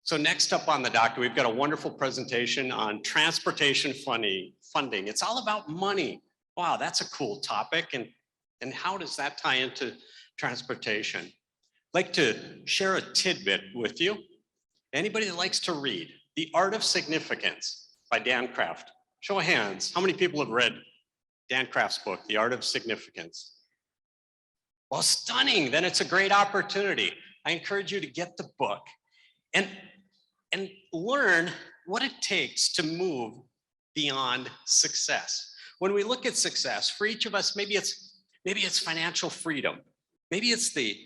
So next up on the docket, we've got a wonderful presentation on transportation funding. It's all about money. Wow, that's a cool topic. And how does that tie into transportation? I'd like to share a tidbit with you. Anybody that likes to read, The Art of Significance by Dan Kraft. Show of hands, how many people have read Dan Kraft's book, The Art of Significance? Well, stunning, then it's a great opportunity. I encourage you to get the book and learn what it takes to move beyond success. When we look at success, for each of us, maybe it's financial freedom. Maybe it's the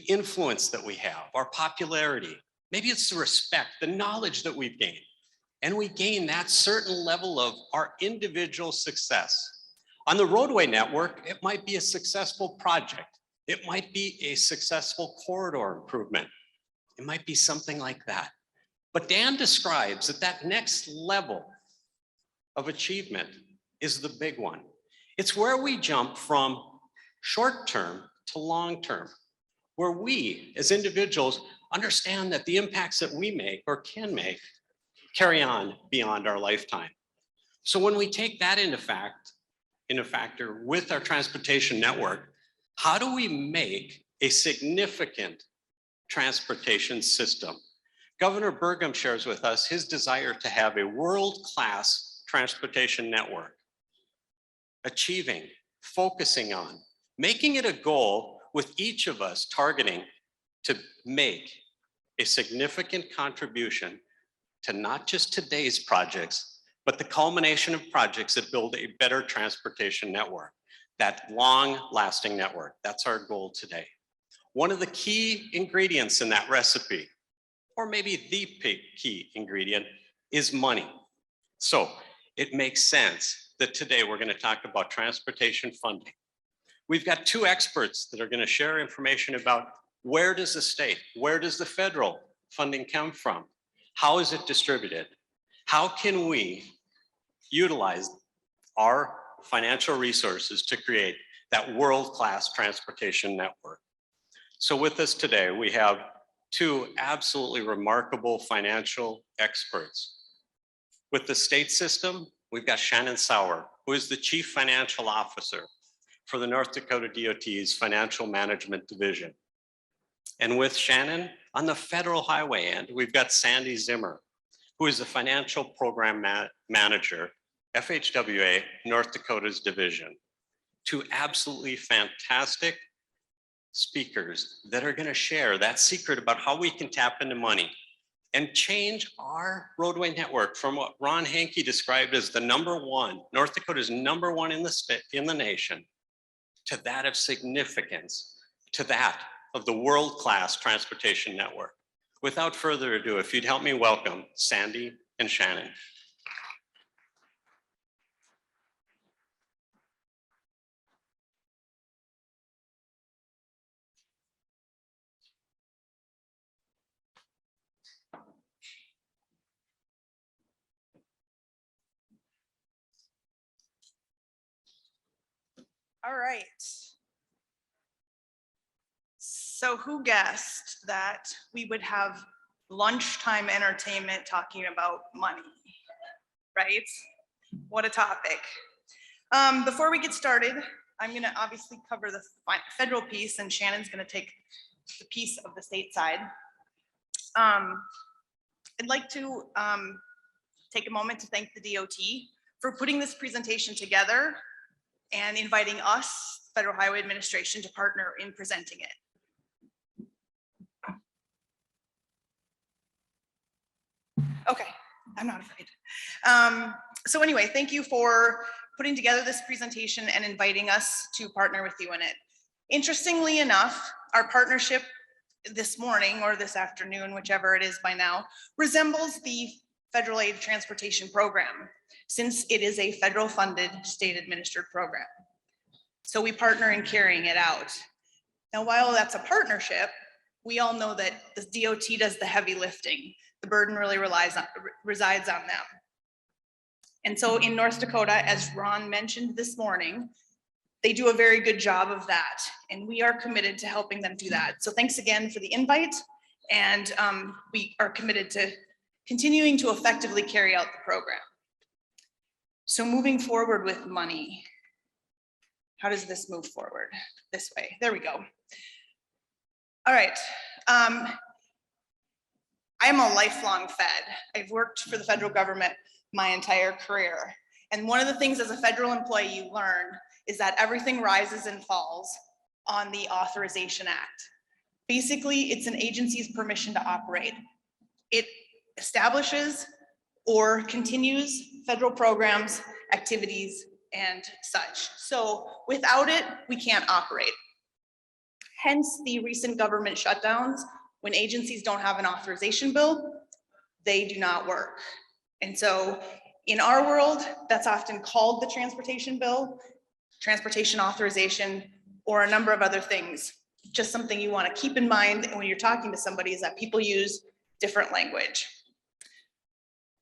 influence that we have, our popularity. Maybe it's the respect, the knowledge that we've gained. And we gain that certain level of our individual success. On the roadway network, it might be a successful project. It might be a successful corridor improvement. It might be something like that. But Dan describes that next level of achievement is the big one. It's where we jump from short-term to long-term, where we as individuals understand that the impacts that we make or can make carry on beyond our lifetime. So when we take that into factor with our transportation network, how do we make a significant transportation system? Governor Burgum shares with us his desire to have a world-class transportation network, achieving, focusing on, making it a goal with each of us targeting to make a significant contribution to not just today's projects, but the culmination of projects that build a better transportation network, that long-lasting network. That's our goal today. One of the key ingredients in that recipe, or maybe the key ingredient, is money. So it makes sense that today we're going to talk about transportation funding. We've got two experts that are going to share information about where does the state, where does the federal funding come from? How is it distributed? How can we utilize our financial resources to create that world-class transportation network? So with us today, we have two absolutely remarkable financial experts. With the state system, we've got Shannon Sauer, who is the Chief Financial Officer for the North Dakota DOT's Financial Management Division. And with Shannon, on the federal highway end, we've got Sandy Zimmer, who is the Financial Program Manager, FHWA, North Dakota's division. Two absolutely fantastic speakers that are going to share that secret about how we can tap into money and change our roadway network from what Ron Hankey described as the #1, North Dakota's #1 in the nation, to that of significance, to that of the world-class transportation network. Without further ado, if you'd help me welcome Sandy and Shannon. All right. So who guessed that we would have lunchtime entertainment talking about money, right? What a topic. Before we get started, I'm gonna obviously cover the federal piece and Shannon's gonna take the piece of the state side. I'd like to take a moment to thank the DOT for putting this presentation together and inviting us, Federal Highway Administration, to partner in presenting it. Okay, I'm not afraid. So anyway, thank you for putting together this presentation and inviting us to partner with you in it. Interestingly enough, our partnership this morning or this afternoon, whichever it is by now, resembles the Federal Aid Transportation Program, since it is a federal funded, state administered program. So we partner in carrying it out. Now, while that's a partnership, we all know that the DOT does the heavy lifting. The burden really resides on them. And so in North Dakota, as Ron mentioned this morning, they do a very good job of that. And we are committed to helping them do that. So thanks again for the invite. And we are committed to continuing to effectively carry out the program. So moving forward with money, how does this move forward? This way, there we go. All right. I am a lifelong Fed. I've worked for the federal government my entire career. And one of the things as a federal employee you learn is that everything rises and falls on the Authorization Act. Basically, it's an agency's permission to operate. It establishes or continues federal programs, activities, and such. So without it, we can't operate. Hence the recent government shutdowns. When agencies don't have an authorization bill, they do not work. And so in our world, that's often called the transportation bill, transportation authorization, or a number of other things. Just something you want to keep in mind when you're talking to somebody is that people use different language.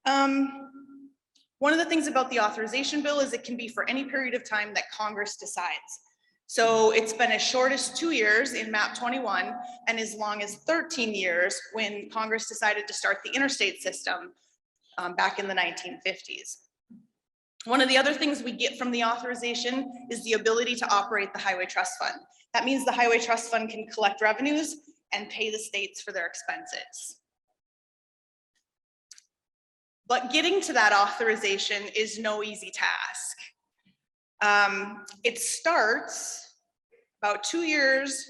One of the things about the authorization bill is it can be for any period of time that Congress decides. So it's been as short as 2 years in MAP 21 and as long as 13 years when Congress decided to start the interstate system back in the 1950s. One of the other things we get from the authorization is the ability to operate the Highway Trust Fund. That means the Highway Trust Fund can collect revenues and pay the states for their expenses. But getting to that authorization is no easy task. It starts about 2 years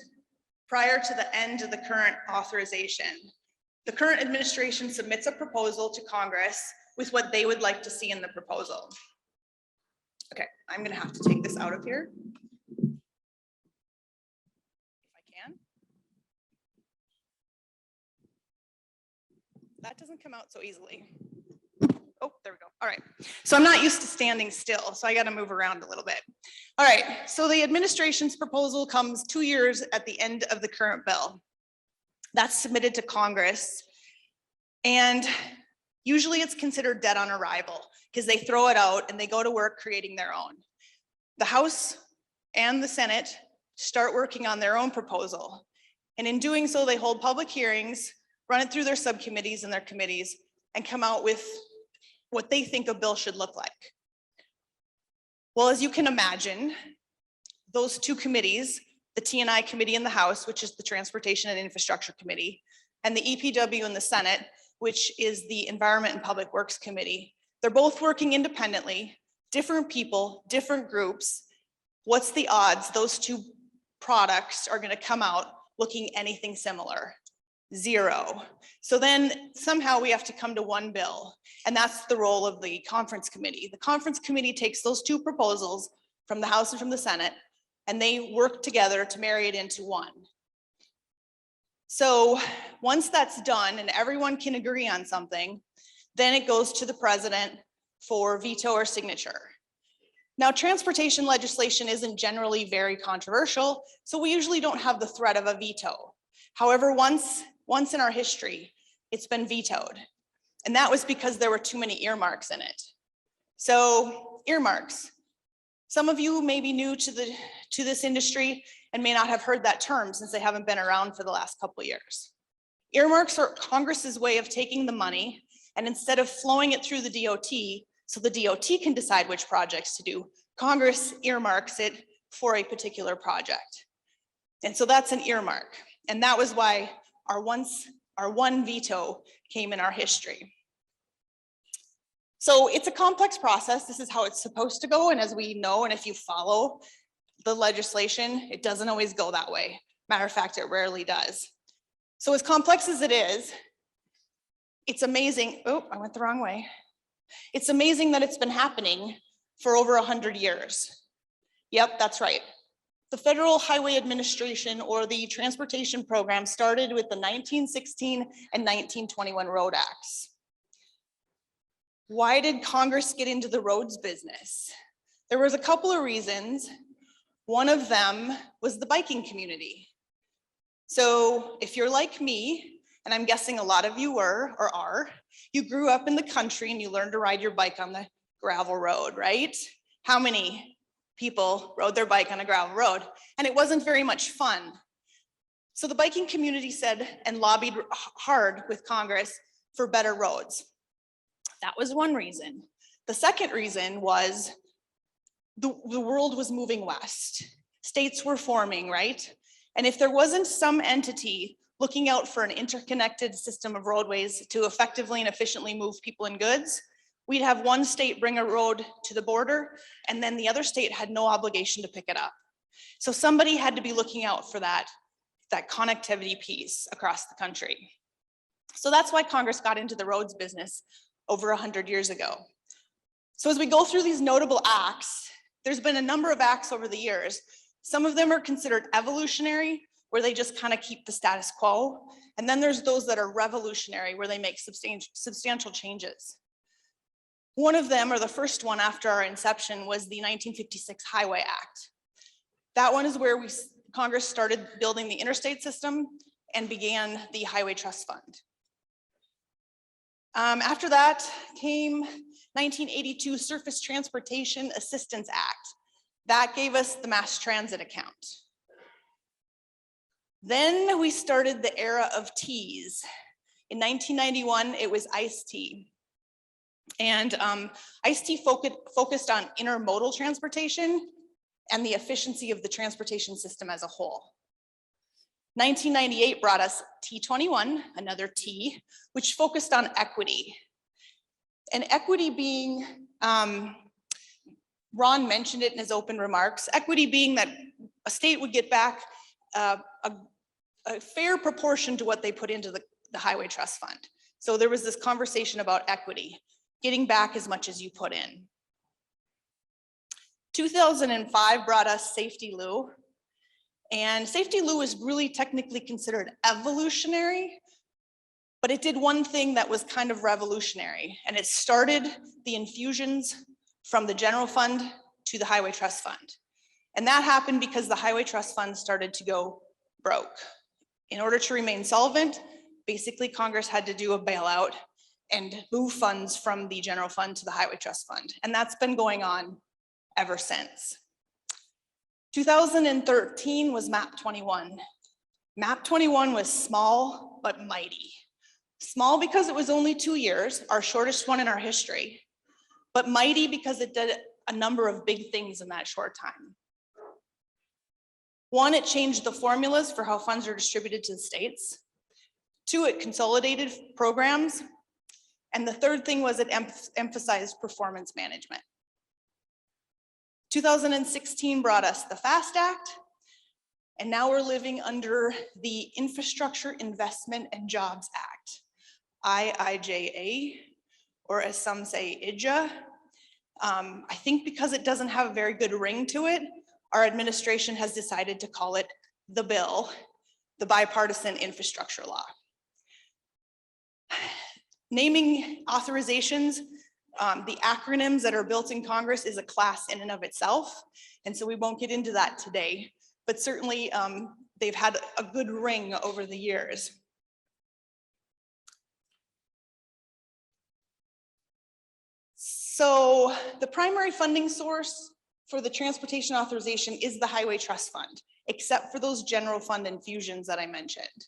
prior to the end of the current authorization. The current administration submits a proposal to Congress with what they would like to see in the proposal. Okay, I'm gonna have to take this out of here. If I can. That doesn't come out so easily. Oh, there we go. All right. So I'm not used to standing still, so I got to move around a little bit. All right. So the administration's proposal comes 2 years at the end of the current bill. That's submitted to Congress. And usually it's considered dead on arrival because they throw it out and they go to work creating their own. The House and the Senate start working on their own proposal. And in doing so, they hold public hearings, run it through their subcommittees and their committees, and come out with what they think a bill should look like. Well, as you can imagine, those two committees, the T&I committee in the House, which is the Transportation and Infrastructure Committee, and the EPW in the Senate, which is the Environment and Public Works Committee, they're both working independently, different people, different groups. What's the odds those two products are going to come out looking anything similar? Zero. So then somehow we have to come to one bill, and that's the role of the conference committee. The conference committee takes those two proposals from the House and from the Senate, and they work together to marry it into one. So once that's done and everyone can agree on something, then it goes to the president for veto or signature. Now, transportation legislation isn't generally very controversial, so we usually don't have the threat of a veto. However, once in our history, it's been vetoed. And that was because there were too many earmarks in it. So earmarks. Some of you may be new to this industry and may not have heard that term since they haven't been around for the last couple of years. Earmarks are Congress's way of taking the money and instead of flowing it through the DOT, so the DOT can decide which projects to do, Congress earmarks it for a particular project. And so that's an earmark. And that was why our one veto came in our history. So it's a complex process. This is how it's supposed to go. And as we know, and if you follow the legislation, it doesn't always go that way. Matter of fact, it rarely does. So as complex as it is, it's amazing. Oh, I went the wrong way. It's amazing that it's been happening for over 100 years. Yep, that's right. The Federal Highway Administration, or the transportation program, started with the 1916 and 1921 Road Acts. Why did Congress get into the roads business? There was a couple of reasons. One of them was the biking community. So if you're like me, and I'm guessing a lot of you were or are, you grew up in the country and you learned to ride your bike on the gravel road, right? How many people rode their bike on a gravel road? And it wasn't very much fun. So the biking community said and lobbied hard with Congress for better roads. That was one reason. The second reason was the world was moving west. States were forming, right? And if there wasn't some entity looking out for an interconnected system of roadways to effectively and efficiently move people and goods, we'd have one state bring a road to the border, and then the other state had no obligation to pick it up. So somebody had to be looking out for that connectivity piece across the country. So that's why Congress got into the roads business over 100 years ago. So as we go through these notable acts, there's been a number of acts over the years. Some of them are considered evolutionary, where they just kind of keep the status quo. And then there's those that are revolutionary, where they make substantial changes. One of them, or the first one after our inception, was the 1956 Highway Act. That one is where Congress started building the interstate system and began the Highway Trust Fund. After that came 1982 Surface Transportation Assistance Act. That gave us the mass transit account. Then we started the era of T's. In 1991, it was ICE-T. And ICE-T focused on intermodal transportation and the efficiency of the transportation system as a whole. 1998 brought us T21, another T, which focused on equity. And equity being, Ron mentioned it in his open remarks, equity being that a state would get back a fair proportion to what they put into the Highway Trust Fund. So there was this conversation about equity, getting back as much as you put in. 2005 brought us Safety Lou. And Safety Lou is really technically considered evolutionary, but it did one thing that was kind of revolutionary, and it started the infusions from the general fund to the Highway Trust Fund. And that happened because the Highway Trust Fund started to go broke. In order to remain solvent, basically Congress had to do a bailout and move funds from the general fund to the Highway Trust Fund. And that's been going on ever since. 2013 was MAP 21. MAP 21 was small but mighty. Small because it was only 2 years, our shortest one in our history, but mighty because it did a number of big things in that short time. One, it changed the formulas for how funds are distributed to the states. Two, it consolidated programs. And the third thing was it emphasized performance management. 2016 brought us the FAST Act, and now we're living under the Infrastructure Investment and Jobs Act, IIJA, or as some say, IJA. I think because it doesn't have a very good ring to it, our administration has decided to call it the bill, the bipartisan infrastructure law. Naming authorizations, the acronyms that are built in Congress is a class in and of itself. And so we won't get into that today, but certainly they've had a good ring over the years. So the primary funding source for the transportation authorization is the Highway Trust Fund, except for those general fund infusions that I mentioned.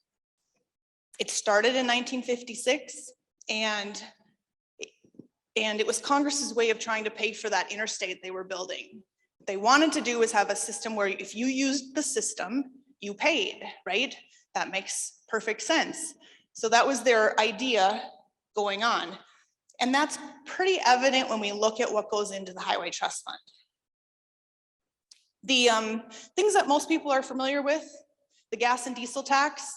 It started in 1956, and it was Congress's way of trying to pay for that interstate they were building. What they wanted to do was have a system where if you used the system, you paid, right? That makes perfect sense. So that was their idea going on. And that's pretty evident when we look at what goes into the Highway Trust Fund. The things that most people are familiar with, the gas and diesel tax,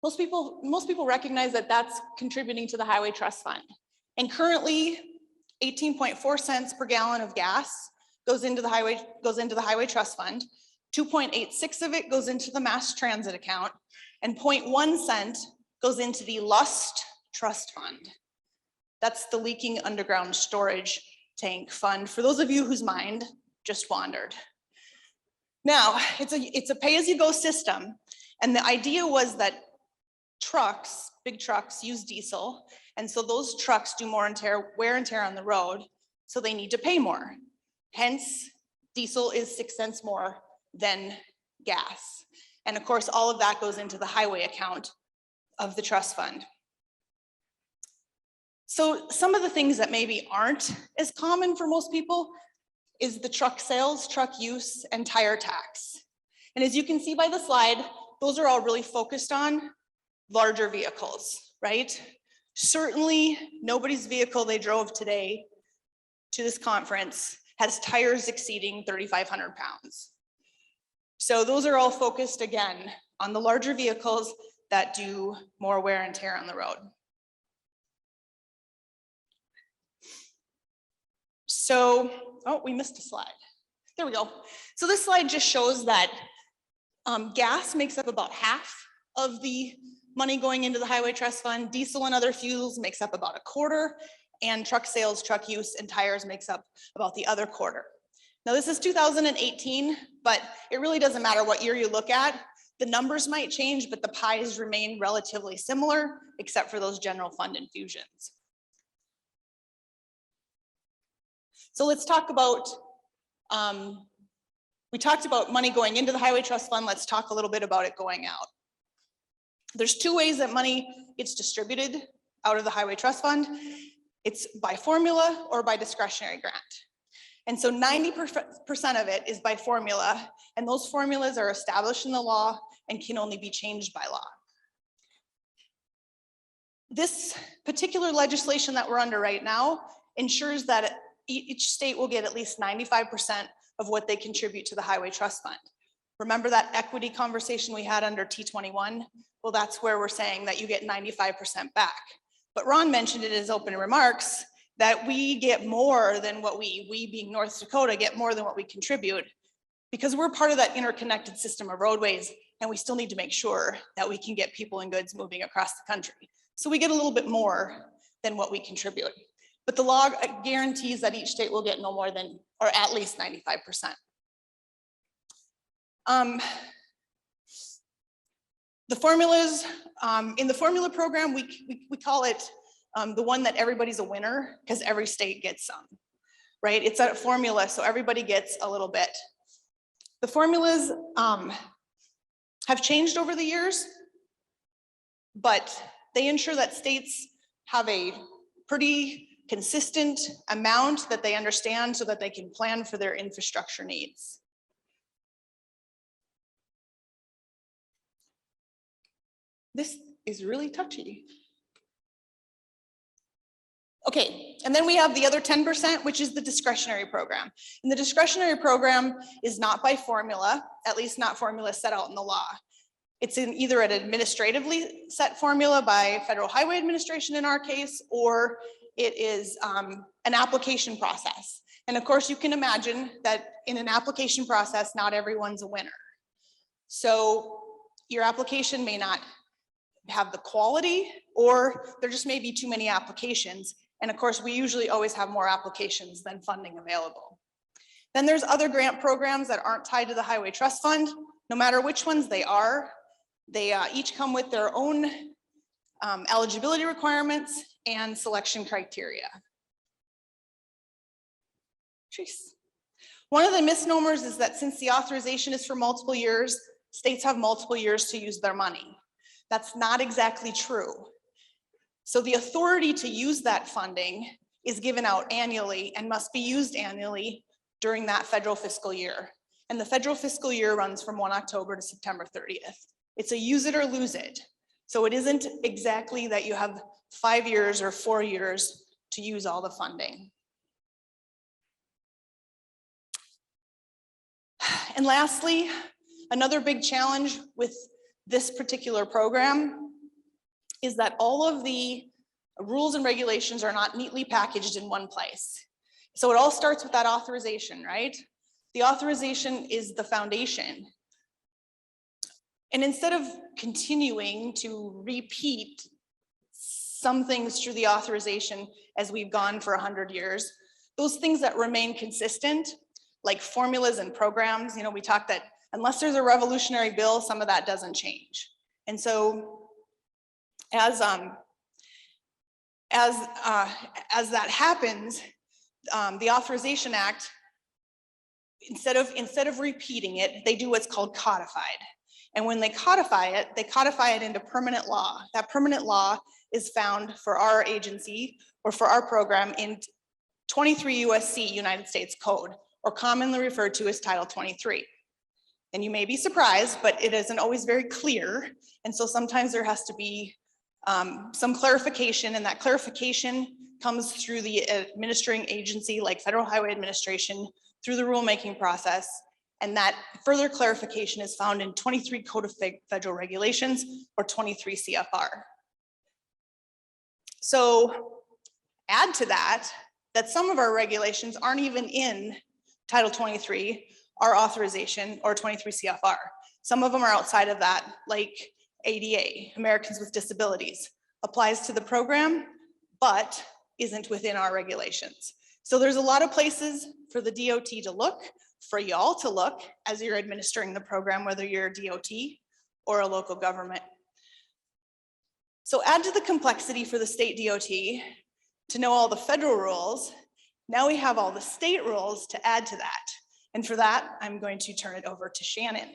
most people recognize that that's contributing to the Highway Trust Fund. And currently, 18.4 cents per gallon of gas goes into the Highway Trust Fund. 2.86 of it goes into the mass transit account, and 0.1 cent goes into the LUST Trust Fund. That's the leaking underground storage tank fund, for those of you whose mind just wandered. Now, it's a pay-as-you-go system, and the idea was that trucks, big trucks, use diesel, and so those trucks do more wear and tear on the road, so they need to pay more. Hence, diesel is 6 cents more than gas. And of course, all of that goes into the highway account of the trust fund. So some of the things that maybe aren't as common for most people is the truck sales, truck use, and tire tax. And as you can see by the slide, those are all really focused on larger vehicles, right? Certainly nobody's vehicle they drove today to this conference has tires exceeding 3,500 pounds. So those are all focused again on the larger vehicles that do more wear and tear on the road. So, oh, we missed a slide. There we go. So this slide just shows that gas makes up about half of the money going into the highway trust fund. Diesel and other fuels makes up about a quarter, and truck sales, truck use, and tires makes up about the other quarter. Now this is 2018, but it really doesn't matter what year you look at. The numbers might change, but the pies remain relatively similar, except for those general fund infusions. So let's talk about, we talked about money going into the highway trust fund. Let's talk a little bit about it going out. There's two ways that money gets distributed out of the highway trust fund. It's by formula or by discretionary grant. And so 90% of it is by formula, and those formulas are established in the law and can only be changed by law. This particular legislation that we're under right now ensures that each state will get at least 95% of what they contribute to the highway trust fund. Remember that equity conversation we had under T21? Well, that's where we're saying that you get 95% back. But Ron mentioned in his opening remarks that we get more than what we being North Dakota, get more than what we contribute, because we're part of that interconnected system of roadways, and we still need to make sure that we can get people and goods moving across the country. So we get a little bit more than what we contribute. But the law guarantees that each state will get no more than, or at least 95%. The formulas, in the formula program, we call it the one that everybody's a winner, because every state gets some, right? It's a formula, so everybody gets a little bit. The formulas have changed over the years, but they ensure that states have a pretty consistent amount that they understand so that they can plan for their infrastructure needs. This is really touchy. Okay, and then we have the other 10%, which is the discretionary program. And the discretionary program is not by formula, at least not formula set out in the law. It's in either an administratively set formula by Federal Highway Administration in our case, or it is an application process. And of course, you can imagine that in an application process, not everyone's a winner. So your application may not have the quality, or there just may be too many applications. And of course, we usually always have more applications than funding available. Then there's other grant programs that aren't tied to the Highway Trust Fund. No matter which ones they are, they each come with their own eligibility requirements and selection criteria. Jeez. One of the misnomers is that since the authorization is for multiple years, states have multiple years to use their money. That's not exactly true. So the authority to use that funding is given out annually and must be used annually during that federal fiscal year. And the federal fiscal year runs from 1 October to September 30th. It's a use it or lose it. So it isn't exactly that you have 5 years or 4 years to use all the funding. And lastly, another big challenge with this particular program is that all of the rules and regulations are not neatly packaged in one place. So it all starts with that authorization, right? The authorization is the foundation. And instead of continuing to repeat some things through the authorization as we've gone for 100 years, those things that remain consistent, like formulas and programs, you know, we talked that unless there's a revolutionary bill, some of that doesn't change. And so as that happens, the Authorization Act, instead of repeating it, they do what's called codified. And when they codify it into permanent law. That permanent law is found for our agency or for our program in 23 USC United States Code, or commonly referred to as Title 23. And you may be surprised, but it isn't always very clear. And so sometimes there has to be some clarification, and that clarification comes through the administering agency like Federal Highway Administration through the rulemaking process. And that further clarification is found in 23 Code of Federal Regulations or 23 CFR. So add to that, that some of our regulations aren't even in Title 23, our authorization, or 23 CFR. Some of them are outside of that, like ADA, Americans with Disabilities, applies to the program, but isn't within our regulations. So there's a lot of places for the DOT to look, for y'all to look as you're administering the program, whether you're a DOT or a local government. So add to the complexity for the state DOT to know all the federal rules. Now we have all the state rules to add to that. And for that, I'm going to turn it over to Shannon.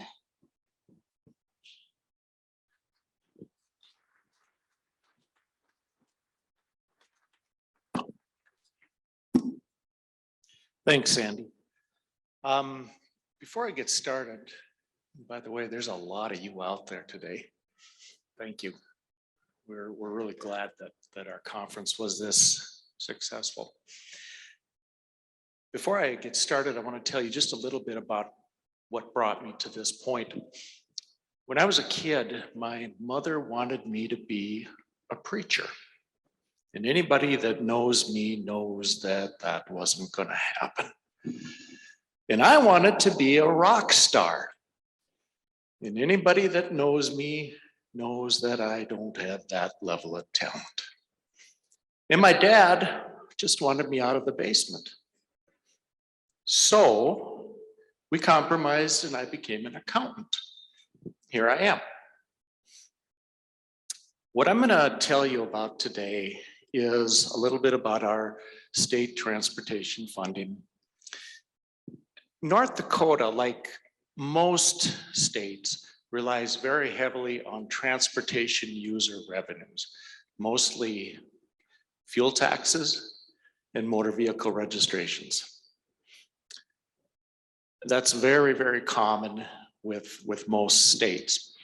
Thanks, Sandy. Before I get started, by the way, there's a lot of you out there today. Thank you. We're really glad that our conference was this successful. Before I get started, I want to tell you just a little bit about what brought me to this point. When I was a kid, my mother wanted me to be a preacher. And anybody that knows me knows that that wasn't going to happen. And I wanted to be a rock star. And anybody that knows me knows that I don't have that level of talent. And my dad just wanted me out of the basement. So we compromised and I became an accountant. Here I am. What I'm going to tell you about today is a little bit about our state transportation funding. North Dakota, like most states, relies very heavily on transportation user revenues, mostly fuel taxes and motor vehicle registrations. That's very, very common with most states.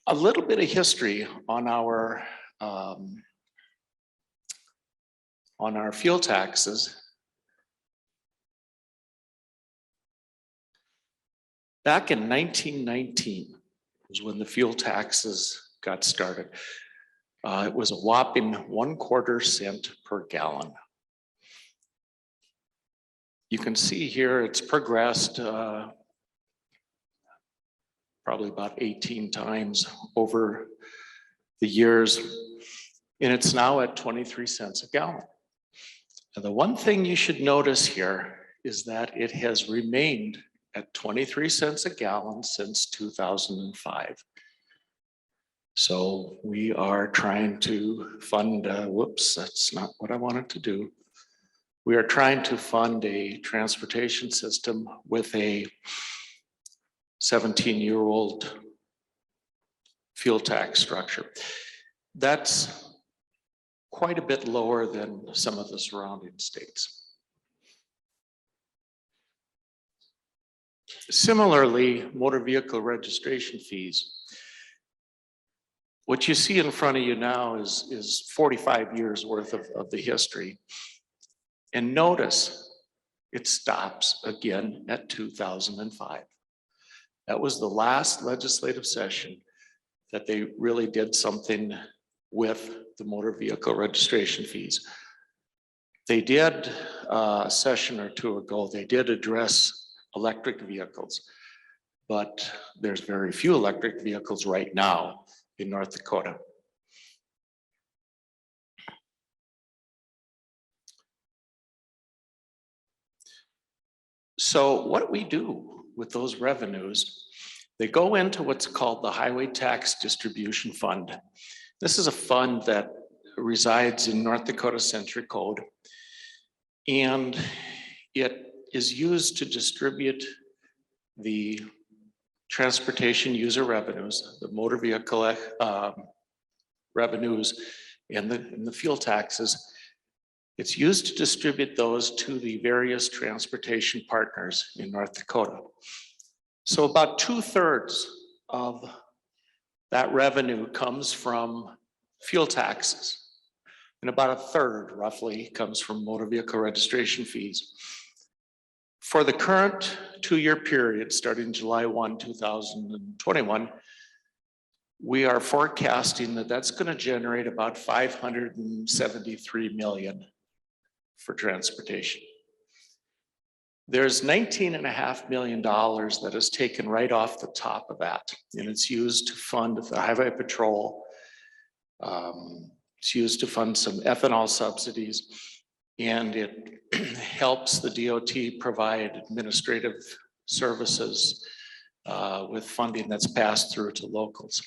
A little bit of history on our fuel taxes. Back in 1919 was when the fuel taxes got started. It was a whopping 1/4 cent per gallon. You can see here it's progressed probably about 18 times over the years, and it's now at 23 cents a gallon. And the one thing you should notice here is that it has remained at 23 cents a gallon since 2005. So we are trying to fund, whoops, that's not what I wanted to do. We are trying to fund a transportation system with a 17-year-old fuel tax structure. That's quite a bit lower than some of the surrounding states. Similarly, motor vehicle registration fees. What you see in front of you now is 45 years worth of the history. And notice it stops again at 2005. That was the last legislative session that they really did something with the motor vehicle registration fees. They did a session or two ago, they did address electric vehicles, but there's very few electric vehicles right now in North Dakota. So what we do with those revenues, they go into what's called the Highway Tax Distribution Fund. This is a fund that resides in North Dakota Century Code, and it is used to distribute the transportation user revenues, the motor vehicle revenues, and the fuel taxes. It's used to distribute those to the various transportation partners in North Dakota. So about 2/3 of that revenue comes from fuel taxes. And about 1/3 roughly comes from motor vehicle registration fees. For the current 2-year period, starting July 1, 2021, we are forecasting that that's going to generate about $573 million for transportation. There's $19.5 million that is taken right off the top of that, and it's used to fund the highway patrol. It's used to fund some ethanol subsidies, and it helps the DOT provide administrative services with funding that's passed through to locals.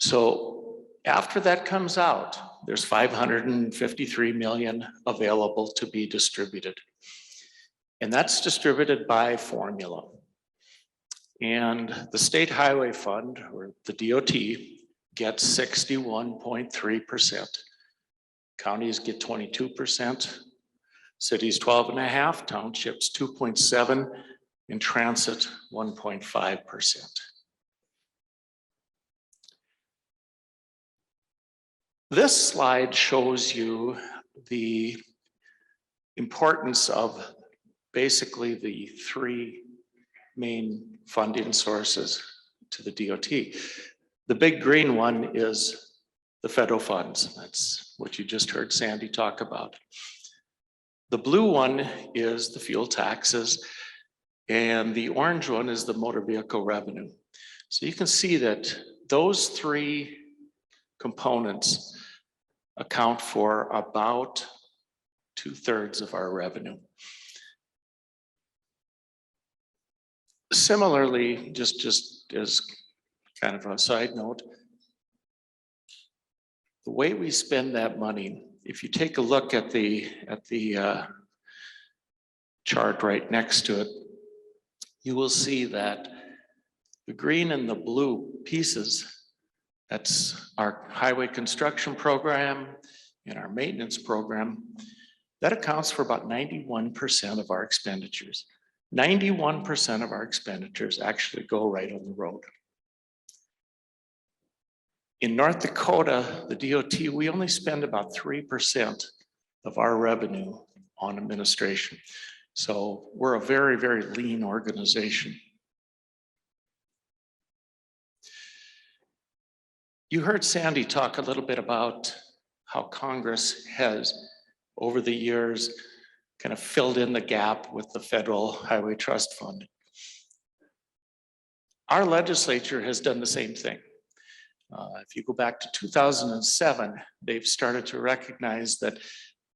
So after that comes out, there's $553 million available to be distributed. And that's distributed by formula. And the State Highway Fund, or the DOT, gets 61.3%. Counties get 22%, cities 12.5%, townships 2.7%, and transit 1.5%. This slide shows you the importance of basically the 3 main funding sources to the DOT. The big green one is the federal funds. That's what you just heard Sandy talk about. The blue one is the fuel taxes, and the orange one is the motor vehicle revenue. So you can see that those 3 components account for about 2/3 of our revenue. Similarly, just as kind of a side note, the way we spend that money, if you take a look at the chart right next to it, you will see that the green and the blue pieces, that's our highway construction program and our maintenance program, that accounts for about 91% of our expenditures. 91% of our expenditures actually go right on the road. In North Dakota, the DOT, we only spend about 3% of our revenue on administration. So we're a very, very lean organization. You heard Sandy talk a little bit about how Congress has, over the years, kind of filled in the gap with the Federal Highway Trust Fund. Our legislature has done the same thing. If you go back to 2007, they've started to recognize that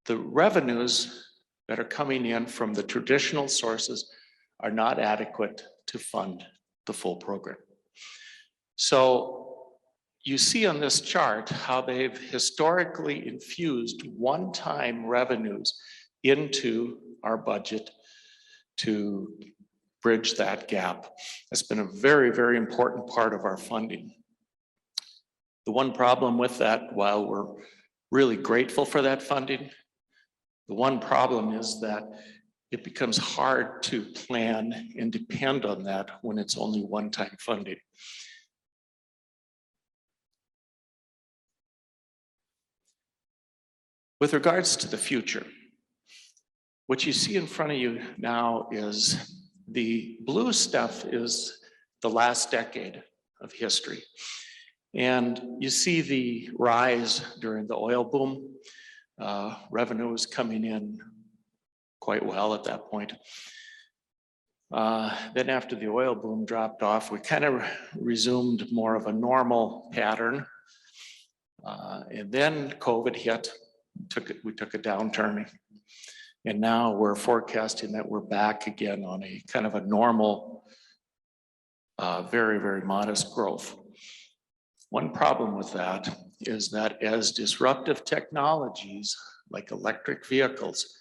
the revenues that are coming in from the traditional sources are not adequate to fund the full program. So you see on this chart how they've historically infused one-time revenues into our budget to bridge that gap. That's been a very, very important part of our funding. The one problem with that, while we're really grateful for that funding, the one problem is that it becomes hard to plan and depend on that when it's only one-time funding. With regards to the future, what you see in front of you now is the blue stuff is the last decade of history. And you see the rise during the oil boom. Revenue was coming in quite well at that point. Then after the oil boom dropped off, we kind of resumed more of a normal pattern. And then COVID hit. We took a downturn, and now we're forecasting that we're back again on a kind of a normal, very, very modest growth. One problem with that is that as disruptive technologies like electric vehicles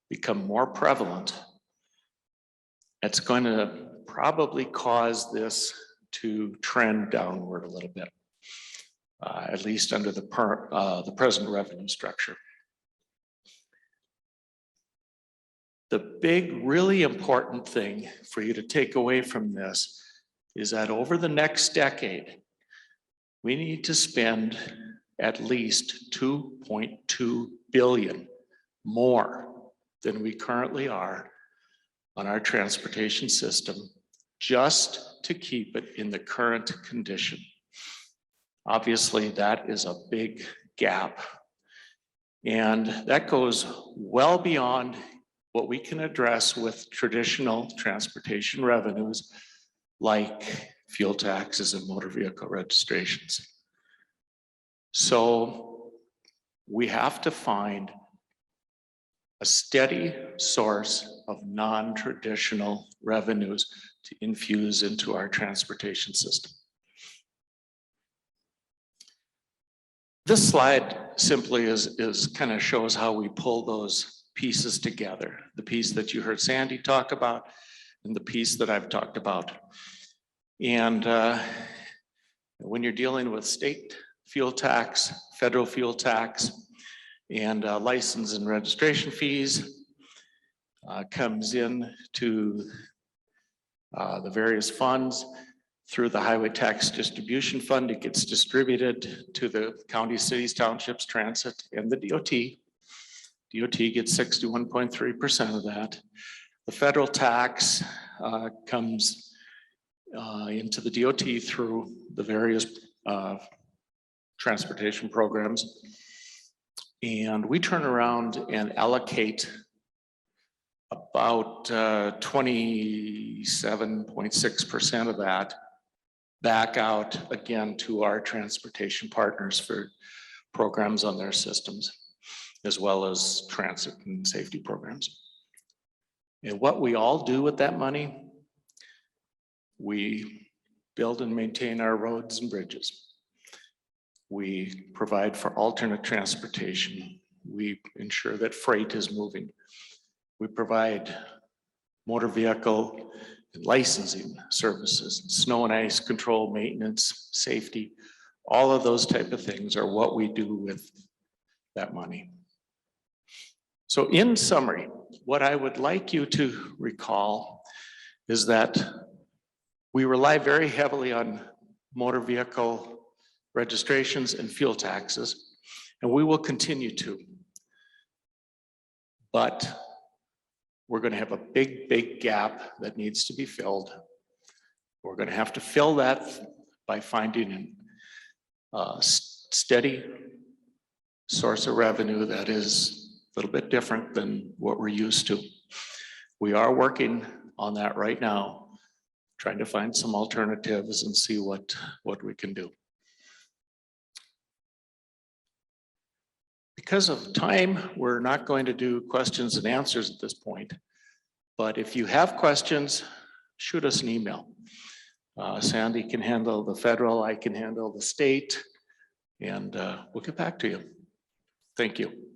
become more prevalent, it's going to probably cause this to trend downward a little bit, at least under the present revenue structure. The big, really important thing for you to take away from this is that over the next decade, we need to spend at least $2.2 billion more than we currently are on our transportation system just to keep it in the current condition. Obviously, that is a big gap. And that goes well beyond what we can address with traditional transportation revenues like fuel taxes and motor vehicle registrations. So we have to find a steady source of non-traditional revenues to infuse into our transportation system. This slide simply is kind of shows how we pull those pieces together. The piece that you heard Sandy talk about and the piece that I've talked about. And when you're dealing with state fuel tax, federal fuel tax, and license and registration fees, comes in to the various funds. Through the Highway Tax Distribution Fund, it gets distributed to the counties, cities, townships, transit, and the DOT. DOT gets 61.3% of that. The federal tax comes into the DOT through the various transportation programs. And we turn around and allocate about 27.6% of that back out again to our transportation partners for programs on their systems, as well as transit and safety programs. And what we all do with that money, we build and maintain our roads and bridges. We provide for alternate transportation. We ensure that freight is moving. We provide motor vehicle and licensing services, snow and ice control, maintenance, safety. All of those type of things are what we do with that money. So in summary, what I would like you to recall is that we rely very heavily on motor vehicle registrations and fuel taxes, and we will continue to. But we're going to have a big, big gap that needs to be filled. We're going to have to fill that by finding a steady source of revenue that is a little bit different than what we're used to. We are working on that right now, trying to find some alternatives and see what we can do. Because of time, we're not going to do questions and answers at this point. But if you have questions, shoot us an email. Sandy can handle the federal, I can handle the state, and we'll get back to you. Thank you.